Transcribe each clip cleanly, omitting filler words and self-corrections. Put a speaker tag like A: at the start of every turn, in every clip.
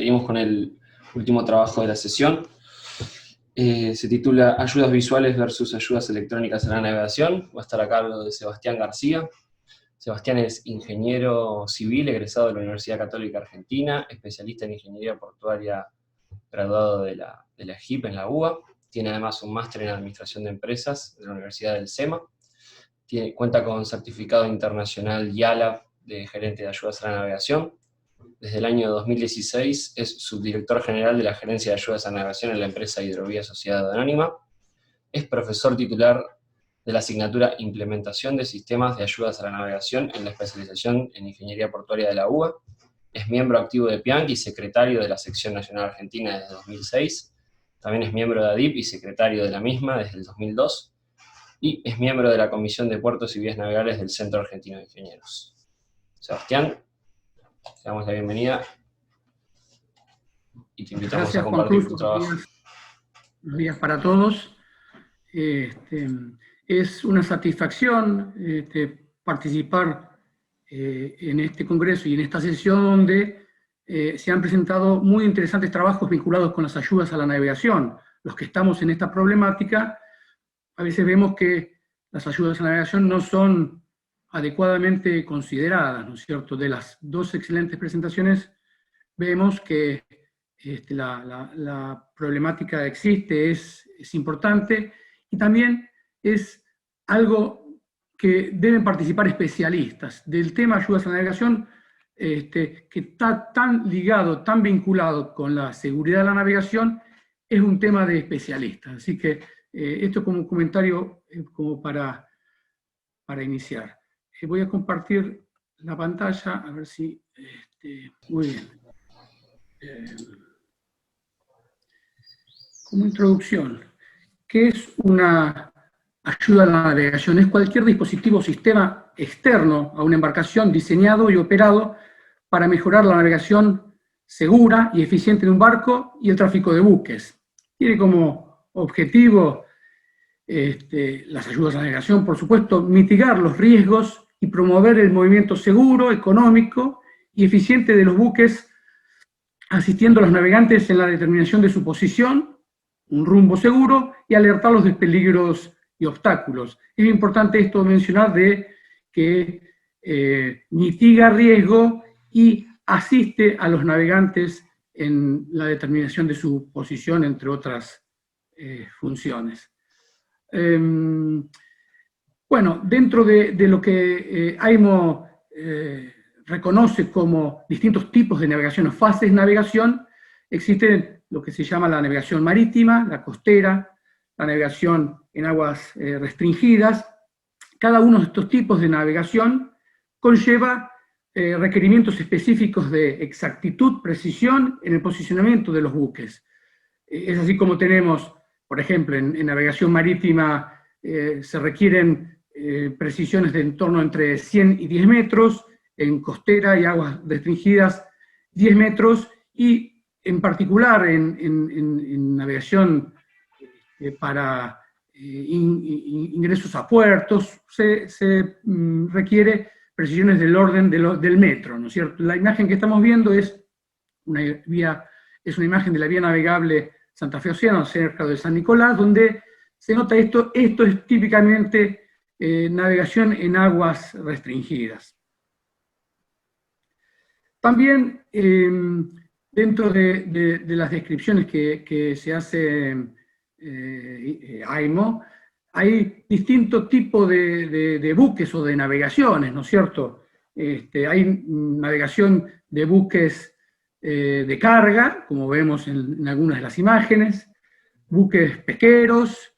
A: Seguimos con el último trabajo de la sesión. Se titula Ayudas visuales versus ayudas electrónicas en la navegación. Va a estar a cargo de Sebastián García. Sebastián es ingeniero civil, egresado de la Universidad Católica Argentina, especialista en ingeniería portuaria, graduado de la EGIP en la UBA. Tiene además un máster en administración de empresas de la Universidad del SEMA. Cuenta con certificado internacional YALA de gerente de ayudas a la navegación. Desde el año 2016 es subdirector general de la Gerencia de Ayudas a la Navegación en la empresa Hidrovía Sociedad Anónima. Es profesor titular de la asignatura Implementación de Sistemas de Ayudas a la Navegación en la especialización en Ingeniería Portuaria de la UBA. Es miembro activo de PIANC y secretario de la Sección Nacional Argentina desde 2006. También es miembro de ADIP y secretario de la misma desde el 2002. Y es miembro de la Comisión de Puertos y Vías Navegables del Centro Argentino de Ingenieros. Sebastián, te damos la bienvenida y te invitamos
B: Gracias,
A: a compartir
B: Juan Cruz,
A: tu trabajo.
B: Buenos días para todos. Es una satisfacción participar en este congreso y en esta sesión donde se han presentado muy interesantes trabajos vinculados con las ayudas a la navegación. Los que estamos en esta problemática, a veces vemos que las ayudas a la navegación no son adecuadamente consideradas, ¿no es cierto? De las dos excelentes presentaciones vemos que la problemática existe, es importante, y también es algo que deben participar especialistas. Del tema ayudas a la navegación, que está tan ligado, tan vinculado con la seguridad de la navegación, es un tema de especialistas. Así que esto como un comentario como para iniciar. Voy a compartir la pantalla, a ver si... muy bien. Como introducción, ¿qué es una ayuda a la navegación? Es cualquier dispositivo o sistema externo a una embarcación diseñado y operado para mejorar la navegación segura y eficiente de un barco y el tráfico de buques. Tiene como objetivo las ayudas a la navegación, por supuesto, mitigar los riesgos y promover el movimiento seguro, económico y eficiente de los buques, asistiendo a los navegantes en la determinación de su posición, un rumbo seguro, y alertarlos de peligros y obstáculos. Es importante esto mencionar de que mitiga riesgo y asiste a los navegantes en la determinación de su posición, entre otras funciones. Bueno, dentro de lo que AIMO reconoce como distintos tipos de navegación o fases de navegación, existe lo que se llama la navegación marítima, la costera, la navegación en aguas restringidas. Cada uno de estos tipos de navegación conlleva requerimientos específicos de exactitud, precisión en el posicionamiento de los buques. Es así como tenemos, por ejemplo, en navegación marítima se requieren precisiones de en torno entre 100 y 10 metros, en costera y aguas restringidas 10 metros, y en particular en navegación para ingresos a puertos se requiere precisiones del orden del metro, ¿no es cierto? La imagen que estamos viendo es una imagen de la vía navegable Santa Fe Océano, cerca de San Nicolás, donde se nota esto es típicamente navegación en aguas restringidas. También, dentro de las descripciones que se hace AIMO, hay distintos tipos de buques o de navegaciones, ¿no es cierto? Hay navegación de buques de carga, como vemos en algunas de las imágenes, buques pesqueros,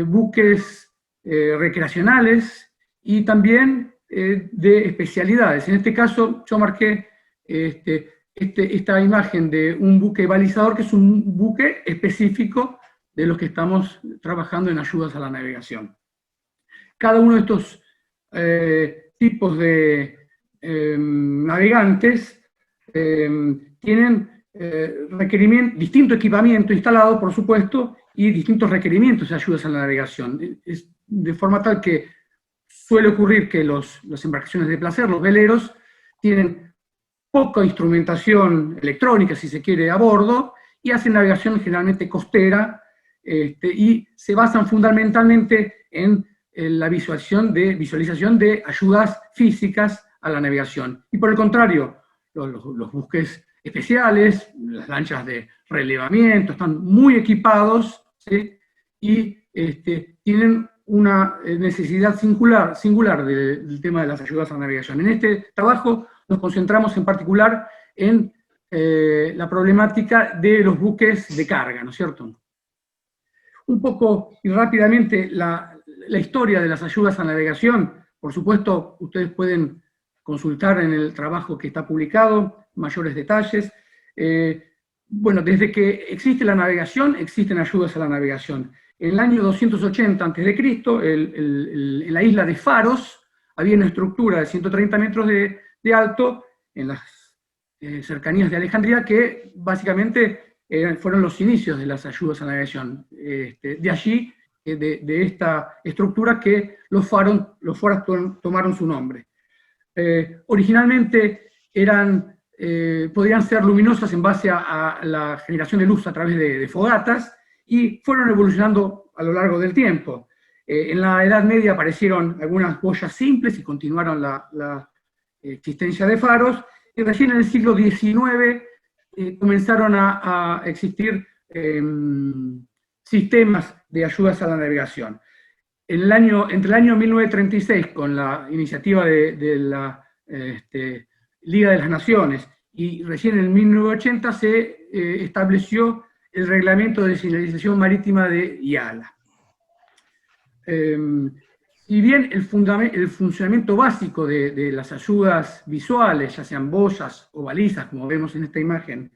B: buques recreacionales y también de especialidades. En este caso yo marqué esta imagen de un buque balizador, que es un buque específico de los que estamos trabajando en ayudas a la navegación. Cada uno de estos tipos de navegantes tienen distinto equipamiento instalado, por supuesto, y distintos requerimientos de ayudas a la navegación. Es de forma tal que suele ocurrir que las embarcaciones de placer, los veleros, tienen poca instrumentación electrónica, si se quiere, a bordo, y hacen navegación generalmente costera, y se basan fundamentalmente en la visualización de ayudas físicas a la navegación. Y por el contrario, los buques especiales, las lanchas de relevamiento, están muy equipados, ¿sí? Y tienen una necesidad singular del tema de las ayudas a la navegación. En este trabajo nos concentramos en particular en la problemática de los buques de carga, ¿no es cierto? Un poco y rápidamente la historia de las ayudas a la navegación. Por supuesto, ustedes pueden consultar en el trabajo que está publicado mayores detalles. Bueno, desde que existe la navegación, existen ayudas a la navegación. En el año 280 a.C., en la isla de Faros, había una estructura de 130 metros de alto en las cercanías de Alejandría que básicamente fueron los inicios de las ayudas a la navegación. De allí, de esta estructura, que los faros tomaron su nombre. Originalmente podían ser luminosas en base a la generación de luz a través de fogatas, y fueron evolucionando a lo largo del tiempo. En la Edad Media aparecieron algunas boyas simples y continuaron la existencia de faros, y recién en el siglo XIX comenzaron a existir sistemas de ayudas a la navegación. Entre el año 1936, con la iniciativa de la Liga de las Naciones, y recién en 1980 se estableció el Reglamento de Señalización Marítima de IALA. Si bien el funcionamiento básico de las ayudas visuales, ya sean boyas o balizas, como vemos en esta imagen,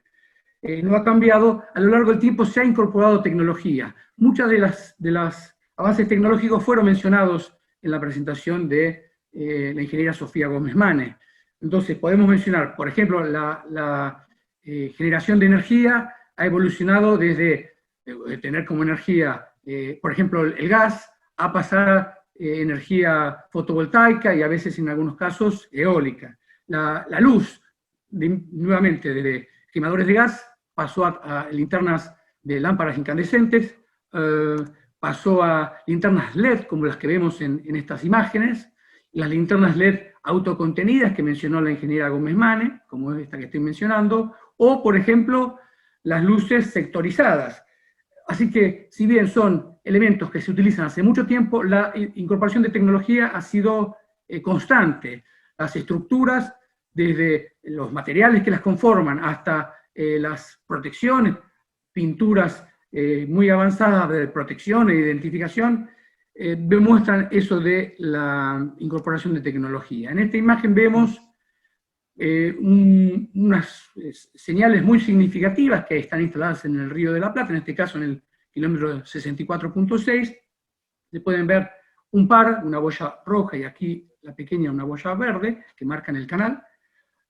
B: no ha cambiado, a lo largo del tiempo se ha incorporado tecnología. Muchas de las avances tecnológicos fueron mencionados en la presentación de la ingeniera Sofía Gómez Mane. Entonces podemos mencionar, por ejemplo, la generación de energía ha evolucionado desde tener como energía, por ejemplo, el gas, a pasar a energía fotovoltaica y a veces en algunos casos eólica. La luz, nuevamente, desde quemadores de gas, pasó a linternas de lámparas incandescentes, pasó a linternas LED, como las que vemos en estas imágenes, las linternas LED autocontenidas que mencionó la ingeniera Gómez Mane, como esta que estoy mencionando, o, por ejemplo, las luces sectorizadas. Así que, si bien son elementos que se utilizan hace mucho tiempo, la incorporación de tecnología ha sido constante. Las estructuras, desde los materiales que las conforman hasta las protecciones, pinturas muy avanzadas de protección e identificación, demuestran eso de la incorporación de tecnología. En esta imagen vemos unas señales muy significativas que están instaladas en el Río de la Plata, en este caso en el kilómetro 64.6. Se pueden ver un par, una boya roja y aquí la pequeña, una boya verde, que marcan el canal.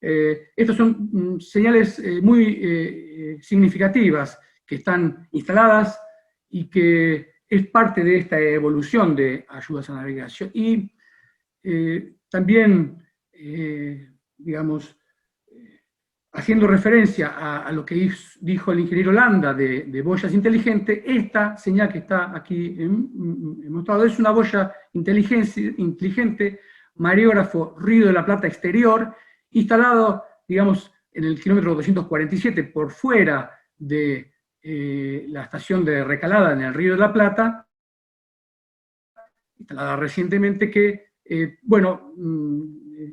B: Estas son señales muy significativas que están instaladas y que es parte de esta evolución de ayudas a la navegación. Y también, digamos, haciendo referencia a lo que dijo el ingeniero Landa de boyas inteligentes, esta señal que está aquí mostrado es una boya inteligente, mareógrafo Río de la Plata exterior, instalado, digamos, en el kilómetro 247, por fuera de la estación de recalada en el Río de la Plata, instalada recientemente, que, bueno,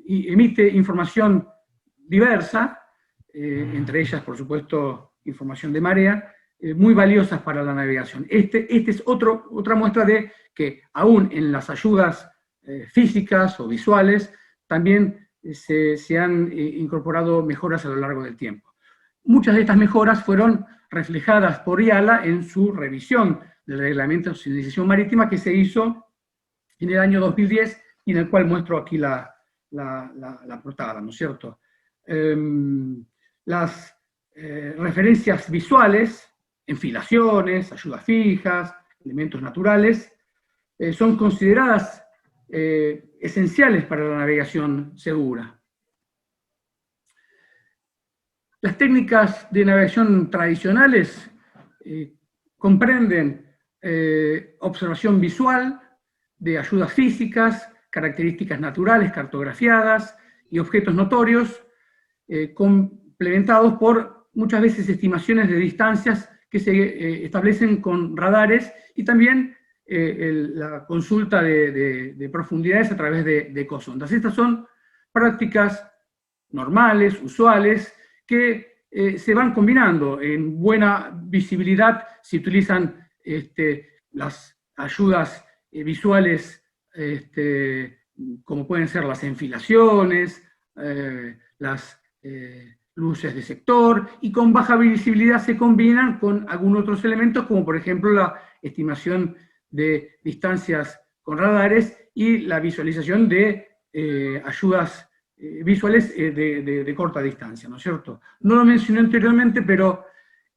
B: emite información diversa, entre ellas, por supuesto, información de marea, muy valiosas para la navegación. Esta es otra muestra de que, aún en las ayudas físicas o visuales, también se han incorporado mejoras a lo largo del tiempo. Muchas de estas mejoras fueron reflejadas por IALA en su revisión del Reglamento de Señalización Marítima que se hizo en el año 2010 y en el cual muestro aquí la portada, ¿no es cierto? Las referencias visuales, enfilaciones, ayudas fijas, elementos naturales, son consideradas esenciales para la navegación segura. Las técnicas de navegación tradicionales comprenden observación visual de ayudas físicas, características naturales cartografiadas y objetos notorios, complementados por muchas veces estimaciones de distancias que se establecen con radares y también la consulta de profundidades a través de ecosondas. Estas son prácticas normales, usuales, que se van combinando en buena visibilidad. Se utilizan las ayudas visuales como pueden ser las enfilaciones, las luces de sector, y con baja visibilidad se combinan con algunos otros elementos, como por ejemplo la estimación de distancias con radares y la visualización de ayudas visuales de corta distancia, ¿no es cierto? No lo mencioné anteriormente, pero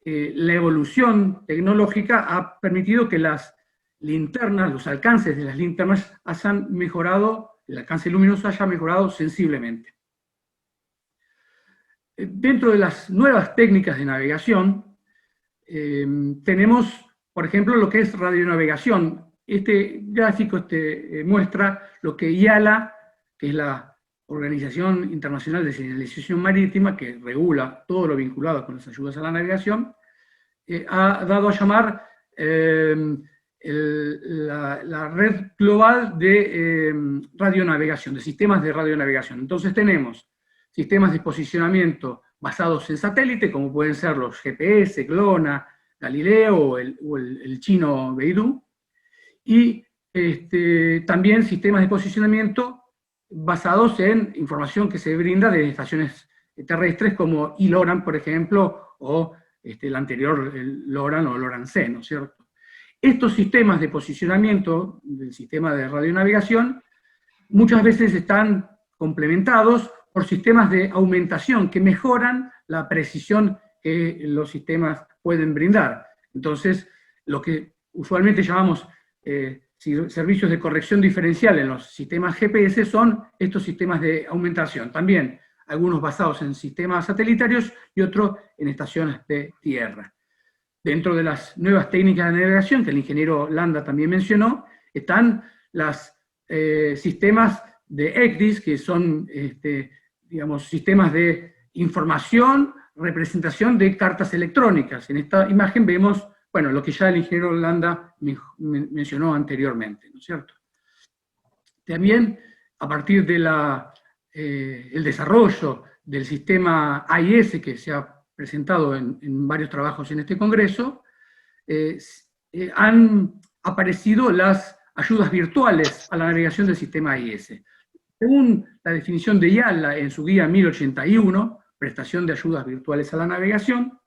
B: la evolución tecnológica ha permitido que las linternas, los alcances de las linternas hayan mejorado, el alcance luminoso haya mejorado sensiblemente. Dentro de las nuevas técnicas de navegación, tenemos, por ejemplo, lo que es radionavegación. Este gráfico muestra lo que IALA, que es la Organización Internacional de Señalización Marítima, que regula todo lo vinculado con las ayudas a la navegación, ha dado a llamar la red global de radionavegación, de sistemas de radionavegación. Entonces tenemos sistemas de posicionamiento basados en satélite, como pueden ser los GPS, GLONA, Galileo o el chino Beidou, y también sistemas de posicionamiento basados en información que se brinda de estaciones terrestres como ILORAN, por ejemplo, o el anterior el LORAN o LORAN-C, ¿no es cierto? Estos sistemas de posicionamiento del sistema de radionavegación muchas veces están complementados por sistemas de aumentación que mejoran la precisión que los sistemas pueden brindar. Entonces, lo que usualmente llamamos servicios de corrección diferencial en los sistemas GPS son estos sistemas de aumentación. También algunos basados en sistemas satelitarios y otros en estaciones de tierra. Dentro de las nuevas técnicas de navegación, que el ingeniero Landa también mencionó, están los sistemas de ECDIS, que son digamos, sistemas de información, representación de cartas electrónicas. En esta imagen vemos, bueno, lo que ya el ingeniero Landa mencionó anteriormente, ¿no es cierto? También, a partir de el desarrollo del sistema AIS, que se ha presentado en varios trabajos en este congreso, han aparecido las ayudas virtuales a la navegación del sistema AIS. Según la definición de IALA en su guía 1081, prestación de ayudas virtuales a la navegación,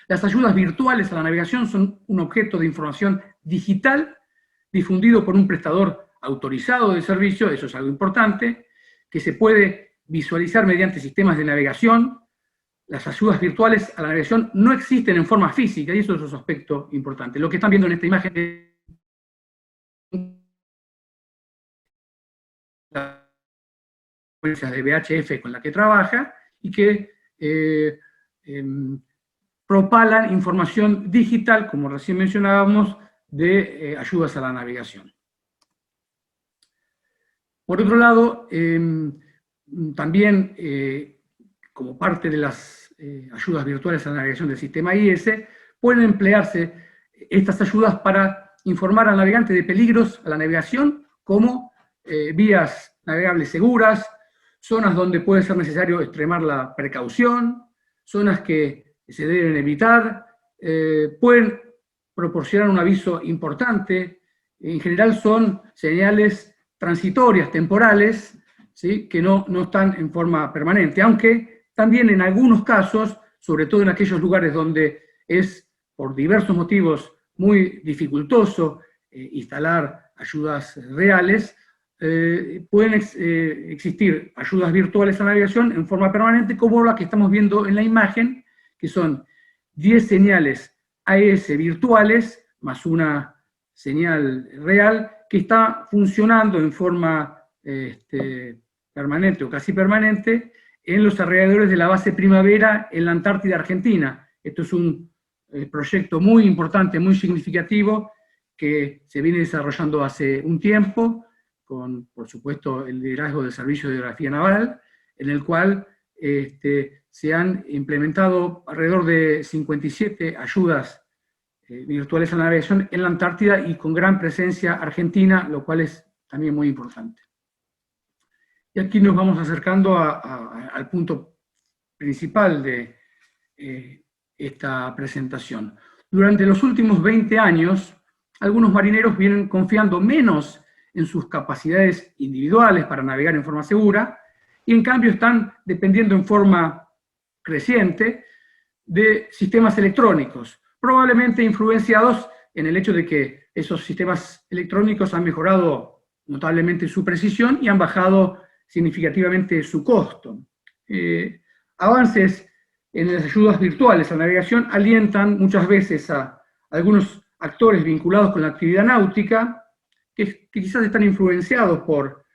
B: las ayudas virtuales a la navegación son un objeto de información digital difundido por un prestador autorizado de servicio, eso es algo importante, que se puede visualizar mediante sistemas de navegación. Las ayudas virtuales a la navegación no existen en forma física, y eso es otro aspecto importante. Lo que están viendo en esta imagen es la frecuencia de VHF con la que trabaja, y que propalan información digital, como recién mencionábamos, de ayudas a la navegación. Por otro lado, también como parte de las ayudas virtuales a la navegación del sistema AIS, pueden emplearse estas ayudas para informar al navegante de peligros a la navegación, como vías navegables seguras, zonas donde puede ser necesario extremar la precaución, zonas que se deben evitar, pueden proporcionar un aviso importante. En general son señales transitorias, temporales, ¿sí?, que no están en forma permanente, aunque también en algunos casos, sobre todo en aquellos lugares donde es por diversos motivos muy dificultoso instalar ayudas reales, pueden existir ayudas virtuales a la navegación en forma permanente, como la que estamos viendo en la imagen, que son 10 señales AES virtuales más una señal real que está funcionando en forma permanente o casi permanente en los alrededores de la base Primavera en la Antártida Argentina. Esto es un proyecto muy importante, muy significativo, que se viene desarrollando hace un tiempo, con, por supuesto, el liderazgo del Servicio de Hidrografía Naval, en el cual se han implementado alrededor de 57 ayudas virtuales a la navegación en la Antártida y con gran presencia argentina, lo cual es también muy importante. Y aquí nos vamos acercando al punto principal de esta presentación. Durante los últimos 20 años, algunos marineros vienen confiando menos en sus capacidades individuales para navegar en forma segura, y en cambio están dependiendo en forma creciente de sistemas electrónicos, probablemente influenciados en el hecho de que esos sistemas electrónicos han mejorado notablemente su precisión y han bajado significativamente su costo. Avances en las ayudas virtuales a la navegación alientan muchas veces a algunos actores vinculados con la actividad náutica, que quizás están influenciados por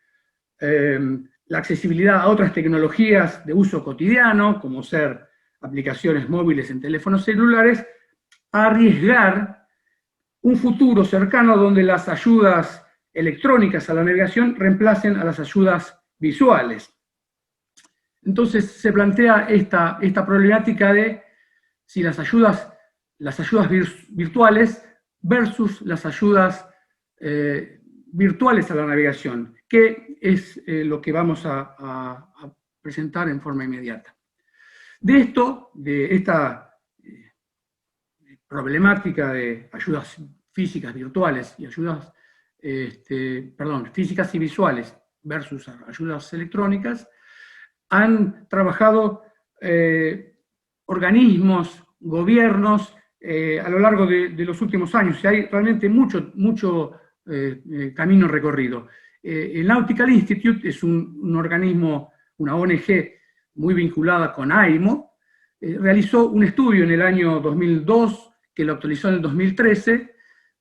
B: la accesibilidad a otras tecnologías de uso cotidiano, como ser aplicaciones móviles en teléfonos celulares, a arriesgar un futuro cercano donde las ayudas electrónicas a la navegación reemplacen a las ayudas visuales. Entonces se plantea esta problemática de si las ayudas virtuales versus las ayudas virtuales a la navegación, que es lo que vamos a presentar en forma inmediata. De esta problemática de ayudas físicas virtuales y ayudas, físicas y visuales versus ayudas electrónicas, han trabajado organismos, gobiernos, a lo largo de los últimos años, y hay realmente mucho camino recorrido. El Nautical Institute es un organismo, una ONG muy vinculada con AIMO, realizó un estudio en el año 2002, que lo actualizó en el 2013,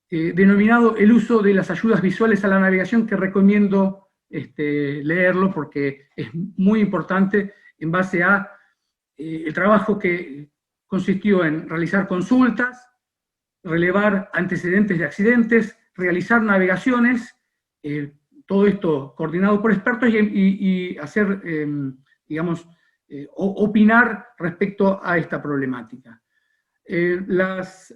B: denominado El uso de las ayudas visuales a la navegación, que recomiendo leerlo porque es muy importante en base a el trabajo que consistió en realizar consultas, relevar antecedentes de accidentes, realizar navegaciones, todo esto coordinado por expertos y hacer, opinar respecto a esta problemática. Las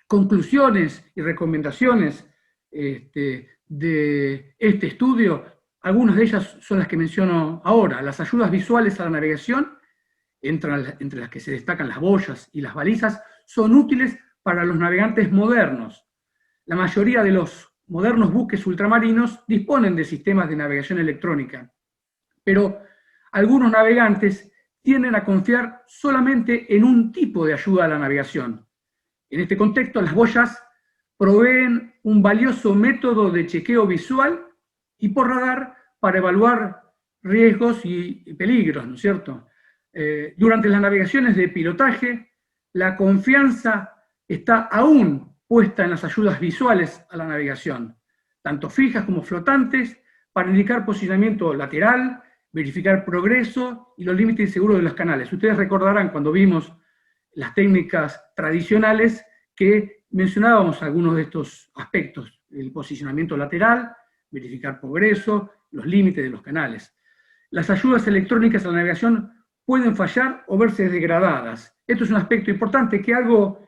B: conclusiones y recomendaciones de este estudio, algunas de ellas son las que menciono ahora. Las ayudas visuales a la navegación, entre las que se destacan las boyas y las balizas, son útiles para los navegantes modernos. La mayoría de los modernos buques ultramarinos disponen de sistemas de navegación electrónica, pero algunos navegantes tienden a confiar solamente en un tipo de ayuda a la navegación. En este contexto, las boyas proveen un valioso método de chequeo visual y por radar para evaluar riesgos y peligros, ¿no es cierto? Durante las navegaciones de pilotaje, la confianza está aún puesta en las ayudas visuales a la navegación, tanto fijas como flotantes, para indicar posicionamiento lateral, verificar progreso y los límites seguros de los canales. Ustedes recordarán cuando vimos las técnicas tradicionales que mencionábamos algunos de estos aspectos: el posicionamiento lateral, verificar progreso, los límites de los canales. Las ayudas electrónicas a la navegación pueden fallar o verse degradadas. Esto es un aspecto importante que algo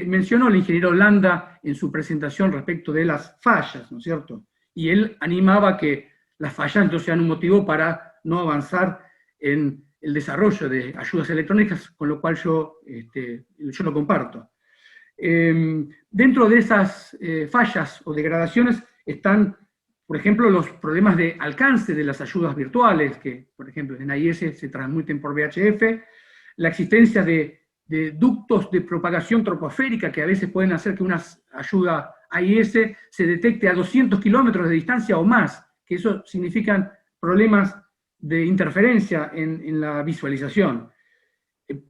B: mencionó el ingeniero Landa en su presentación respecto de las fallas, ¿no es cierto? Y él animaba que las fallas no sean un motivo para no avanzar en el desarrollo de ayudas electrónicas, con lo cual yo lo comparto. Dentro de esas fallas o degradaciones están, por ejemplo, los problemas de alcance de las ayudas virtuales, que, por ejemplo, en AIS se transmiten por VHF, la existencia de ductos de propagación troposférica que a veces pueden hacer que una ayuda AIS se detecte a 200 kilómetros de distancia o más, que eso significan problemas de interferencia en la visualización.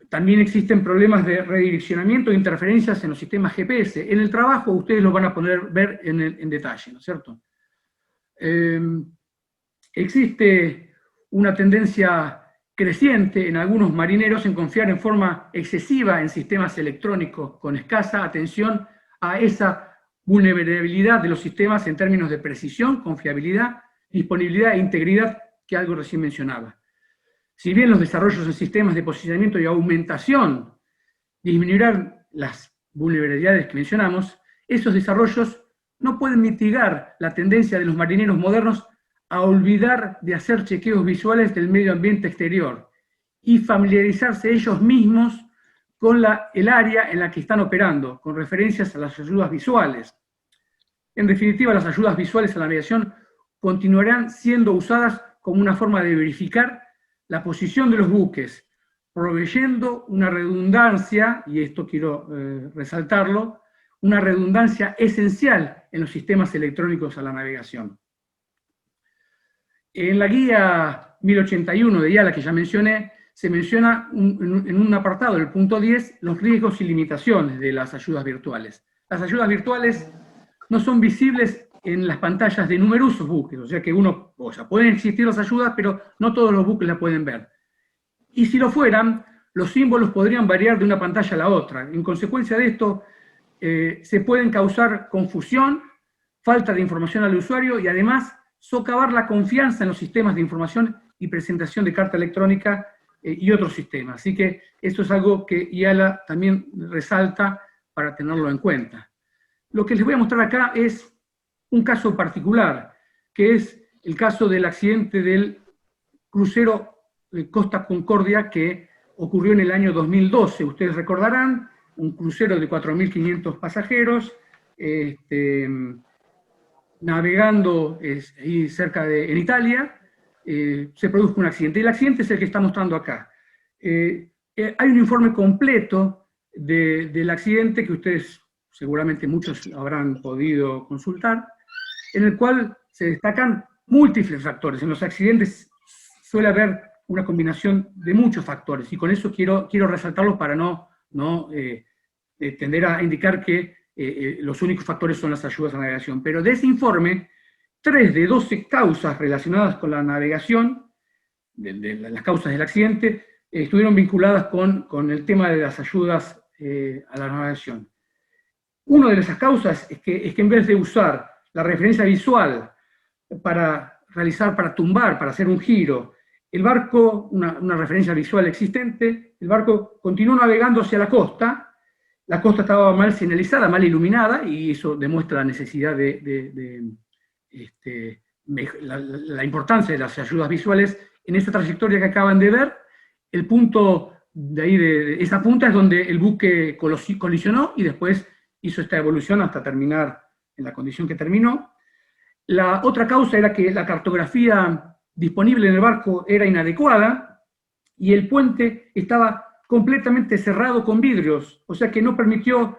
B: También existen problemas de redireccionamiento e interferencias en los sistemas GPS. En el trabajo ustedes lo van a poder ver en detalle, ¿no es cierto? Existe una tendencia creciente en algunos marineros en confiar en forma excesiva en sistemas electrónicos con escasa atención a esa vulnerabilidad de los sistemas en términos de precisión, confiabilidad, disponibilidad e integridad que algo recién mencionaba. Si bien los desarrollos en sistemas de posicionamiento y aumentación disminuirán las vulnerabilidades que mencionamos, esos desarrollos no pueden mitigar la tendencia de los marineros modernos a olvidar de hacer chequeos visuales del medio ambiente exterior y familiarizarse ellos mismos con el área en la que están operando, con referencias a las ayudas visuales. En definitiva, las ayudas visuales a la navegación continuarán siendo usadas como una forma de verificar la posición de los buques, proveyendo una redundancia, y esto quiero resaltarlo, una redundancia esencial en los sistemas electrónicos a la navegación. En la guía 1081 de IALA que ya mencioné, se menciona en un apartado, el punto 10, los riesgos y limitaciones de las ayudas virtuales. Las ayudas virtuales no son visibles en las pantallas de numerosos buques, o sea que pueden existir las ayudas, pero no todos los buques la pueden ver. Y si lo fueran, los símbolos podrían variar de una pantalla a la otra. En consecuencia de esto, se pueden causar confusión, falta de información al usuario y además socavar la confianza en los sistemas de información y presentación de carta electrónica y otros sistemas. Así que esto es algo que IALA también resalta para tenerlo en cuenta. Lo que les voy a mostrar acá es un caso particular, que es el caso del accidente del crucero Costa Concordia que ocurrió en el año 2012. Ustedes recordarán, un crucero de 4.500 pasajeros, navegando ahí cerca en Italia, se produjo un accidente. Y el accidente es el que está mostrando acá. Hay un informe completo del accidente que ustedes seguramente muchos habrán podido consultar, en el cual se destacan múltiples factores. En los accidentes suele haber una combinación de muchos factores, y con eso quiero resaltarlos para no tender a indicar que los únicos factores son las ayudas a la navegación. Pero de ese informe, 3 de 12 causas relacionadas con la navegación, de las causas del accidente, estuvieron vinculadas con el tema de las ayudas a la navegación. Una de esas causas es que en vez de usar la referencia visual para tumbar, para hacer un giro, el barco, una referencia visual existente, el barco continuó navegando hacia la costa estaba mal señalizada, mal iluminada, y eso demuestra la necesidad la importancia de las ayudas visuales en esta trayectoria que acaban de ver. El punto de ahí, de esa punta, es donde el buque colisionó y después hizo esta evolución hasta terminar en la condición que terminó. La otra causa era que la cartografía disponible en el barco era inadecuada y el puente estaba completamente cerrado con vidrios, o sea que no permitió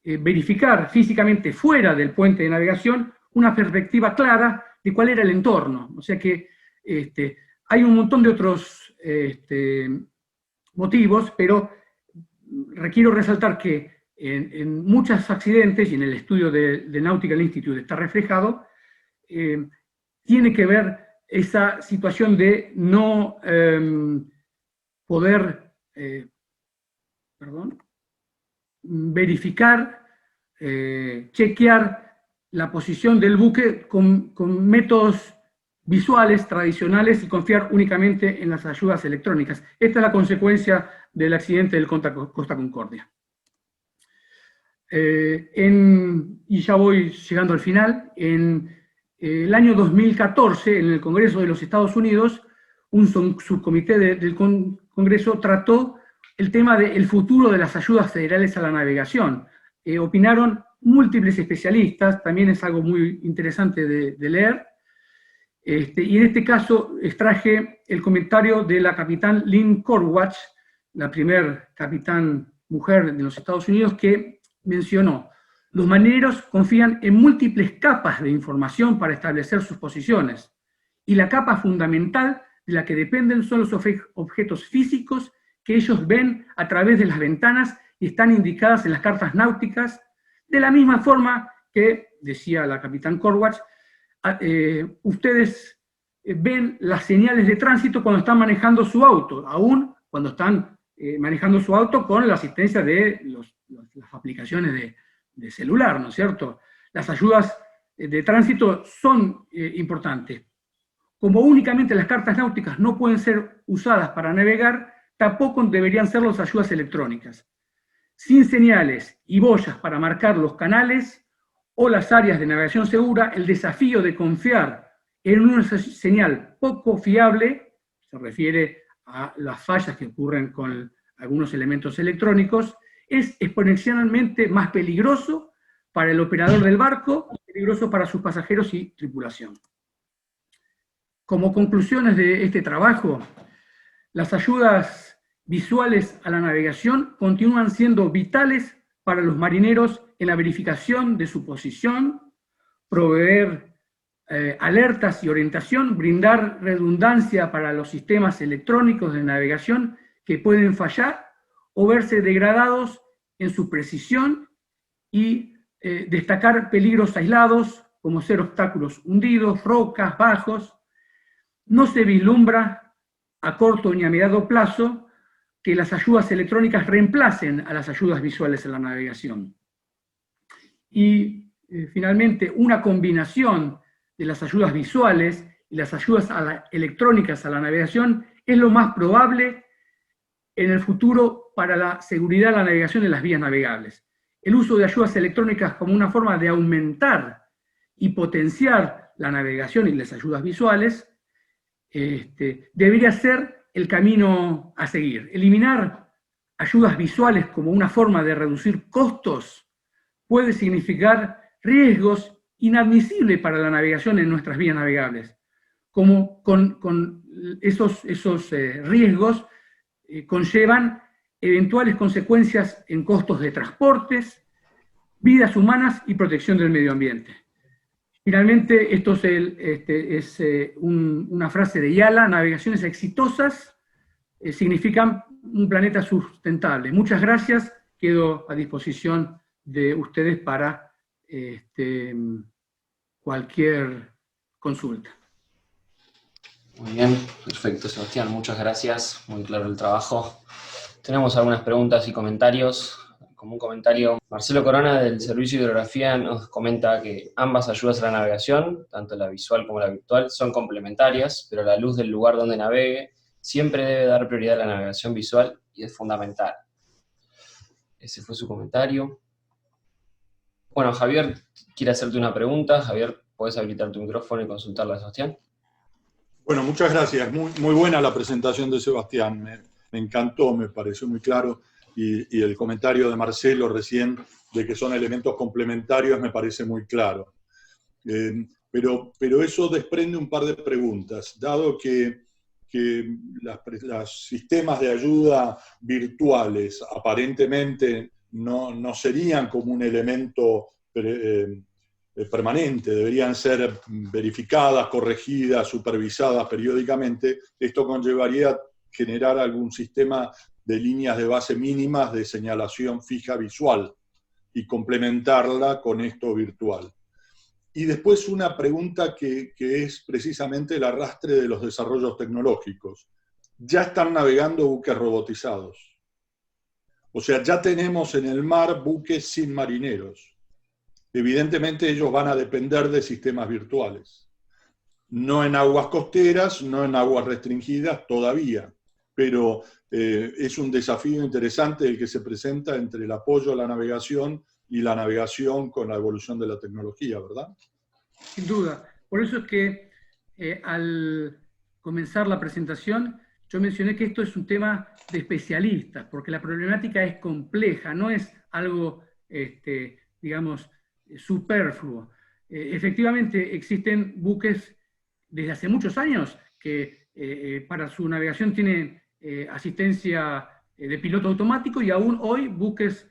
B: verificar físicamente fuera del puente de navegación una perspectiva clara de cuál era el entorno. O sea que hay un montón de otros motivos, pero quiero resaltar que en muchos accidentes, y en el estudio de Nautical Institute está reflejado, tiene que ver esa situación de no poder verificar, chequear la posición del buque con métodos visuales tradicionales y confiar únicamente en las ayudas electrónicas. Esta es la consecuencia del accidente del Costa Concordia. Y ya voy llegando al final. En el año 2014, en el Congreso de los Estados Unidos, un subcomité del Congreso trató el tema del futuro de las ayudas federales a la navegación. Opinaron múltiples especialistas, también es algo muy interesante de leer, y en este caso extraje el comentario de la capitán Lynn Korwach, la primer capitán mujer de los Estados Unidos, que mencionó: los marineros confían en múltiples capas de información para establecer sus posiciones, y la capa fundamental de la que dependen son los objetos físicos que ellos ven a través de las ventanas y están indicadas en las cartas náuticas, de la misma forma que, decía la capitán Korwach, ustedes ven las señales de tránsito cuando están manejando su auto, aún cuando están manejando su auto con la asistencia de las aplicaciones de celular, ¿no es cierto? Las ayudas de tránsito son importantes. Como únicamente las cartas náuticas no pueden ser usadas para navegar, tampoco deberían ser las ayudas electrónicas. Sin señales y boyas para marcar los canales o las áreas de navegación segura, el desafío de confiar en una señal poco fiable, se refiere a las fallas que ocurren con algunos elementos electrónicos, es exponencialmente más peligroso para el operador del barco y peligroso para sus pasajeros y tripulación. Como conclusiones de este trabajo, las ayudas visuales a la navegación continúan siendo vitales para los marineros en la verificación de su posición, proveer alertas y orientación, brindar redundancia para los sistemas electrónicos de navegación que pueden fallar o verse degradados en su precisión y destacar peligros aislados como ser obstáculos hundidos, rocas, bajos. No se vislumbra a corto ni a mediano plazo que las ayudas electrónicas reemplacen a las ayudas visuales en la navegación. Y finalmente, una combinación de las ayudas visuales y las ayudas electrónicas a la navegación es lo más probable en el futuro para la seguridad de la navegación en las vías navegables. El uso de ayudas electrónicas como una forma de aumentar y potenciar la navegación y las ayudas visuales debería ser el camino a seguir. Eliminar ayudas visuales como una forma de reducir costos puede significar riesgos inadmisibles para la navegación en nuestras vías navegables. Como con esos riesgos conllevan eventuales consecuencias en costos de transportes, vidas humanas y protección del medio ambiente. Finalmente, esto es una frase de Yala: navegaciones exitosas significan un planeta sustentable. Muchas gracias, quedo a disposición de ustedes para cualquier consulta.
A: Muy bien, perfecto, Sebastián, muchas gracias, muy claro el trabajo. Tenemos algunas preguntas y comentarios. Como un comentario, Marcelo Corona del Servicio de Hidrografía nos comenta que ambas ayudas a la navegación, tanto la visual como la virtual, son complementarias, pero a la luz del lugar donde navegue, siempre debe dar prioridad a la navegación visual y es fundamental. Ese fue su comentario. Bueno, Javier quiere hacerte una pregunta. Javier, ¿puedes habilitar tu micrófono y consultarla a Sebastián?
C: Bueno, muchas gracias. Muy buena la presentación de Sebastián. Me encantó, me pareció muy claro. Y el comentario de Marcelo recién de que son elementos complementarios me parece muy claro. Pero eso desprende un par de preguntas. Dado que los sistemas de ayuda virtuales aparentemente no serían como un elemento permanente, deberían ser verificadas, corregidas, supervisadas periódicamente, esto conllevaría generar algún sistema de líneas de base mínimas de señalación fija visual y complementarla con esto virtual. Y después una pregunta que es precisamente el arrastre de los desarrollos tecnológicos. Ya están navegando buques robotizados. O sea, ya tenemos en el mar buques sin marineros. Evidentemente ellos van a depender de sistemas virtuales. No en aguas costeras, no en aguas restringidas todavía, pero es un desafío interesante el que se presenta entre el apoyo a la navegación y la navegación con la evolución de la tecnología, ¿verdad?
B: Sin duda. Por eso es que al comenzar la presentación yo mencioné que esto es un tema de especialistas, porque la problemática es compleja, no es algo, digamos, superfluo. Efectivamente, existen buques desde hace muchos años que para su navegación tienen asistencia de piloto automático y aún hoy buques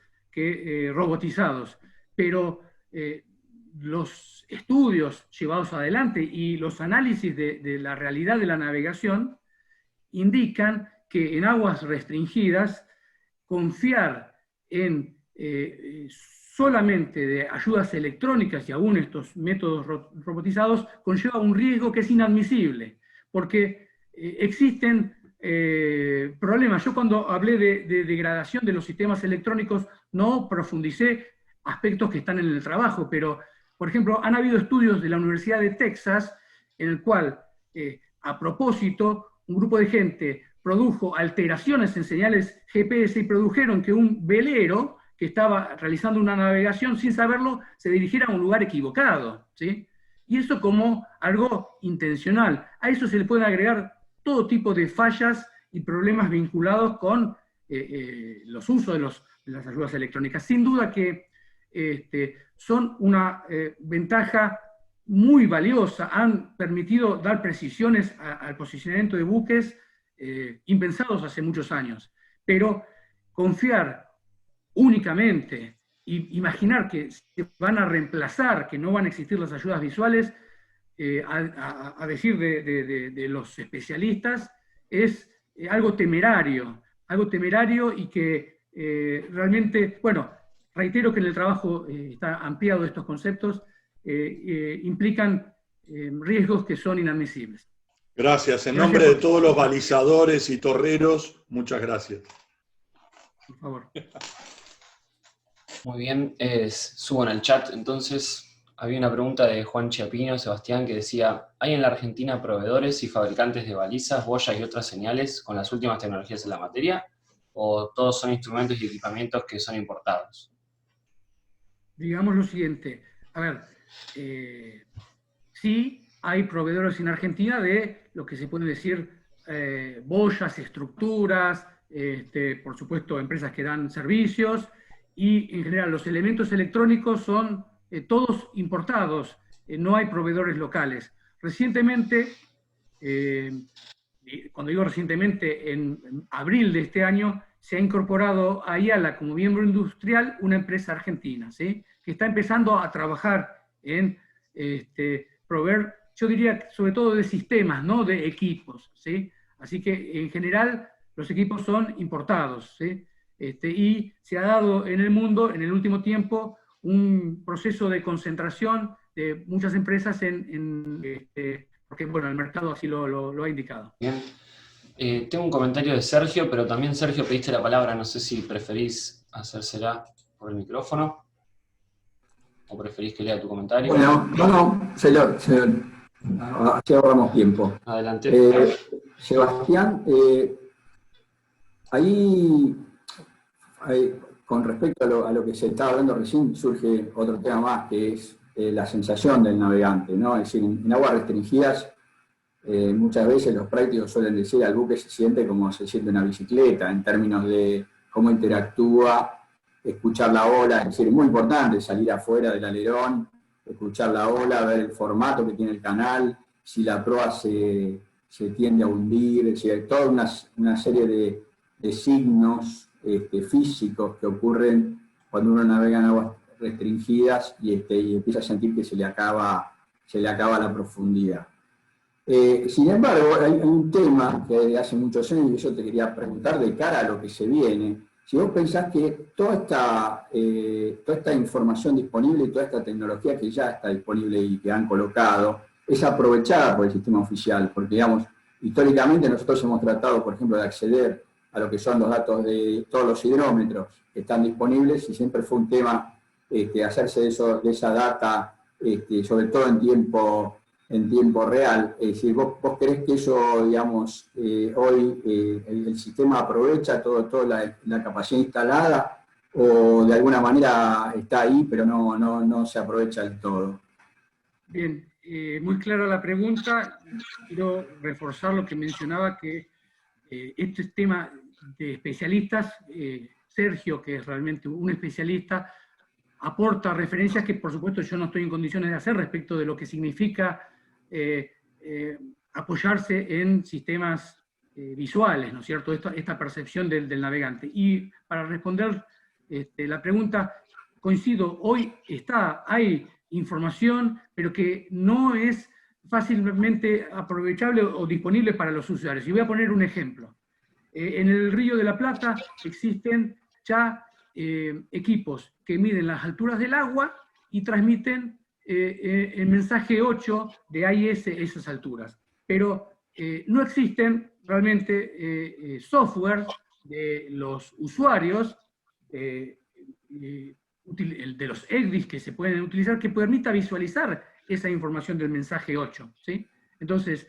B: robotizados. Pero los estudios llevados adelante y los análisis de la realidad de la navegación indican que en aguas restringidas confiar en solamente de ayudas electrónicas y aún estos métodos robotizados conlleva un riesgo que es inadmisible. porque existen problemas. Yo cuando hablé de degradación de los sistemas electrónicos no profundicé aspectos que están en el trabajo, pero, por ejemplo, han habido estudios de la Universidad de Texas en el cual, a propósito, un grupo de gente produjo alteraciones en señales GPS y produjeron que un velero que estaba realizando una navegación sin saberlo se dirigiera a un lugar equivocado, ¿sí? Y eso como algo intencional. A eso se le pueden agregar todo tipo de fallas y problemas vinculados con los usos de las ayudas electrónicas. Sin duda que son una ventaja muy valiosa, han permitido dar precisiones al posicionamiento de buques impensados hace muchos años, pero confiar únicamente y imaginar que se van a reemplazar, que no van a existir las ayudas visuales, a decir de los especialistas, es algo temerario y que realmente, bueno, reitero que en el trabajo está ampliado estos conceptos, implican riesgos que son inadmisibles.
C: Gracias. En nombre de todos los balizadores y torreros, muchas gracias.
B: Por favor.
A: Muy bien, subo en el chat. Entonces, había una pregunta de Juan Chiapino, Sebastián, que decía, ¿hay en la Argentina proveedores y fabricantes de balizas, boyas y otras señales con las últimas tecnologías en la materia? ¿O todos son instrumentos y equipamientos que son importados?
B: Digamos lo siguiente, a ver, sí hay proveedores en Argentina de lo que se puede decir boyas, estructuras, por supuesto empresas que dan servicios, y en general los elementos electrónicos son todos importados, no hay proveedores locales. Recientemente, cuando digo recientemente, en abril de este año, se ha incorporado a Ayala como miembro industrial una empresa argentina, ¿sí? Que está empezando a trabajar en proveer, yo diría, sobre todo de sistemas, no de equipos, ¿sí? Así que en general los equipos son importados, ¿sí? Y se ha dado en el mundo, en el último tiempo, un proceso de concentración de muchas empresas porque bueno, el mercado así lo ha indicado.
A: Bien. Tengo un comentario de Sergio, pero también, Sergio, pediste la palabra, no sé si preferís hacérsela por el micrófono, o preferís que lea tu comentario.
D: Bueno, no, señor, así ahorramos tiempo.
A: Adelante.
D: Sebastián, ahí, con respecto a lo que se estaba hablando recién, surge otro tema más, que es la sensación del navegante, ¿no? Es decir, en aguas restringidas, muchas veces los prácticos suelen decir al buque se siente como se siente una bicicleta, en términos de cómo interactúa, escuchar la ola, es decir, es muy importante salir afuera del alerón, escuchar la ola, ver el formato que tiene el canal, si la proa se tiende a hundir, es decir, toda una serie de signos físicos que ocurren cuando uno navega en aguas restringidas y empieza a sentir que se le acaba la profundidad. Sin embargo, hay un tema que de hace muchos años, y yo te quería preguntar de cara a lo que se viene, si vos pensás que toda esta información disponible y toda esta tecnología que ya está disponible y que han colocado, es aprovechada por el sistema oficial, porque digamos, históricamente nosotros hemos tratado, por ejemplo, de acceder a lo que son los datos de todos los hidrómetros que están disponibles, y siempre fue un tema hacerse de esa data, sobre todo en tiempo real. Es decir, ¿vos creés que eso, digamos, hoy el sistema aprovecha toda la capacidad instalada, o de alguna manera está ahí, pero no se aprovecha del todo?
B: Bien, muy clara la pregunta. Quiero reforzar lo que mencionaba, que este tema de especialistas, Sergio, que es realmente un especialista, aporta referencias que por supuesto yo no estoy en condiciones de hacer respecto de lo que significa apoyarse en sistemas visuales, ¿no es cierto? Esta percepción del navegante. Y para responder la pregunta, coincido, hoy hay información, pero que no es fácilmente aprovechable o disponible para los usuarios. Y voy a poner un ejemplo. En el Río de la Plata existen ya equipos que miden las alturas del agua y transmiten el mensaje 8 de AIS a esas alturas. Pero no existen realmente software de los usuarios, de los ECDIS que se pueden utilizar, que permita visualizar esa información del mensaje 8, ¿sí? Entonces,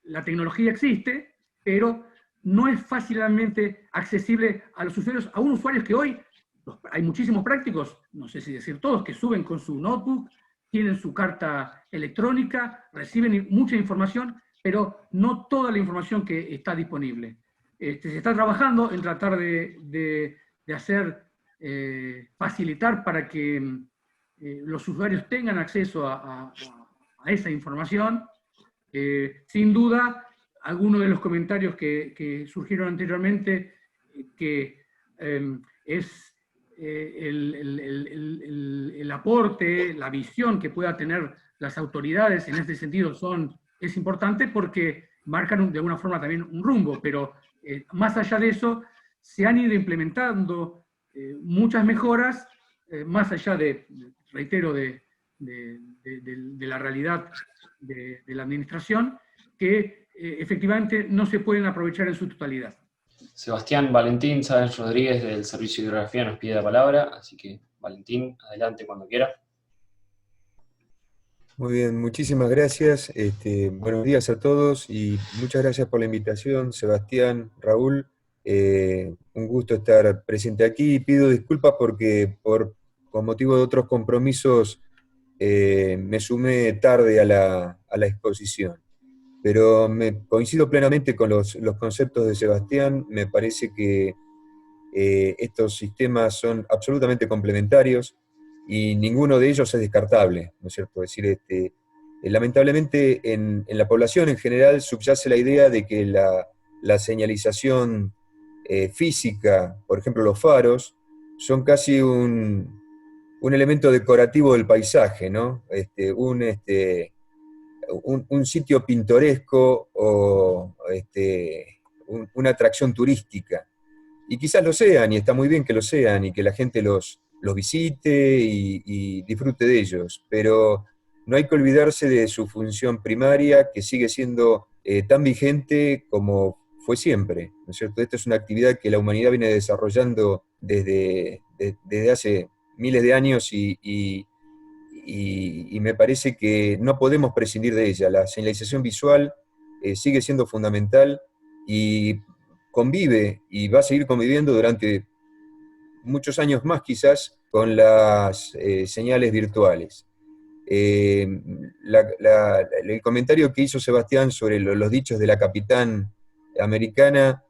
B: la tecnología existe, pero no es fácilmente accesible a los usuarios, a unos usuarios que hoy, hay muchísimos prácticos, no sé si decir todos, que suben con su notebook, tienen su carta electrónica, reciben mucha información, pero no toda la información que está disponible. Se está trabajando en tratar de hacer, facilitar para que los usuarios tengan acceso a esa información. Sin duda, algunos de los comentarios que surgieron anteriormente, que es el aporte, la visión que pueda tener las autoridades en este sentido es importante porque marcan de alguna forma también un rumbo, pero más allá de eso, se han ido implementando muchas mejoras, más allá reitero, de la realidad de la administración, que efectivamente no se pueden aprovechar en su totalidad.
A: Sebastián Valentín Sáenz Rodríguez del Servicio de Hidrografía nos pide la palabra, así que Valentín, adelante cuando quiera.
E: Muy bien, muchísimas gracias. Buenos días a todos y muchas gracias por la invitación, Sebastián, Raúl. Un gusto estar presente aquí. Pido disculpas porque con motivo de otros compromisos me sumé tarde a la exposición. Pero coincido plenamente con los conceptos de Sebastián. Me parece que estos sistemas son absolutamente complementarios y ninguno de ellos es descartable, ¿no es cierto? Es decir, lamentablemente en la población en general subyace la idea de que la señalización física, por ejemplo los faros, son casi un elemento decorativo del paisaje, ¿no? Un sitio pintoresco o una atracción turística. Y quizás lo sean, y está muy bien que lo sean, y que la gente los visite y disfrute de ellos, pero no hay que olvidarse de su función primaria, que sigue siendo tan vigente como fue siempre, ¿no es cierto? Esta es una actividad que la humanidad viene desarrollando desde hace miles de años y me parece que no podemos prescindir de ella. La señalización visual sigue siendo fundamental y convive y va a seguir conviviendo durante muchos años más quizás con las señales virtuales. El comentario que hizo Sebastián sobre los dichos de la capitán americana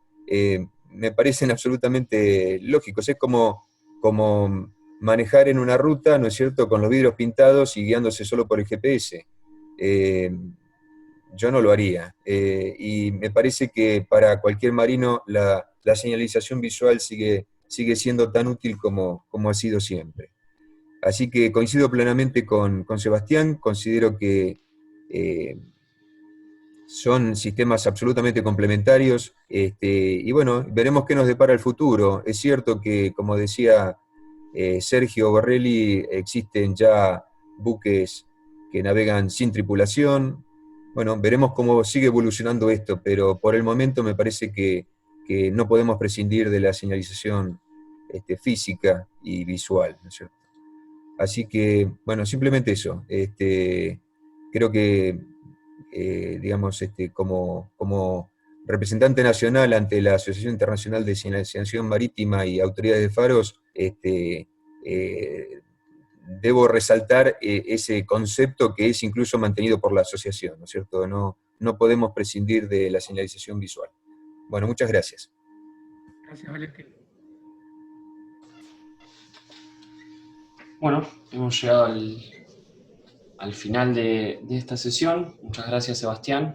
E: me parecen absolutamente lógicos. Es como manejar en una ruta, ¿no es cierto?, con los vidrios pintados y guiándose solo por el GPS. Yo no lo haría. Y me parece que para cualquier marino la señalización visual sigue siendo tan útil como ha sido siempre. Así que coincido plenamente con Sebastián, considero que son sistemas absolutamente complementarios, y bueno, veremos qué nos depara el futuro. Es cierto que, como decía Sergio Borrelli, existen ya buques que navegan sin tripulación. Bueno, veremos cómo sigue evolucionando esto, pero por el momento me parece que no podemos prescindir de la señalización física y visual, ¿no es cierto? Así que, bueno, simplemente eso. Creo que, digamos, como representante nacional ante la Asociación Internacional de Señalización Marítima y Autoridades de Faros, debo resaltar ese concepto que es incluso mantenido por la asociación, ¿no es cierto? No podemos prescindir de la señalización visual. Bueno, muchas gracias.
B: Gracias, Valentín.
A: Bueno, hemos llegado al final de esta sesión. Muchas gracias, Sebastián.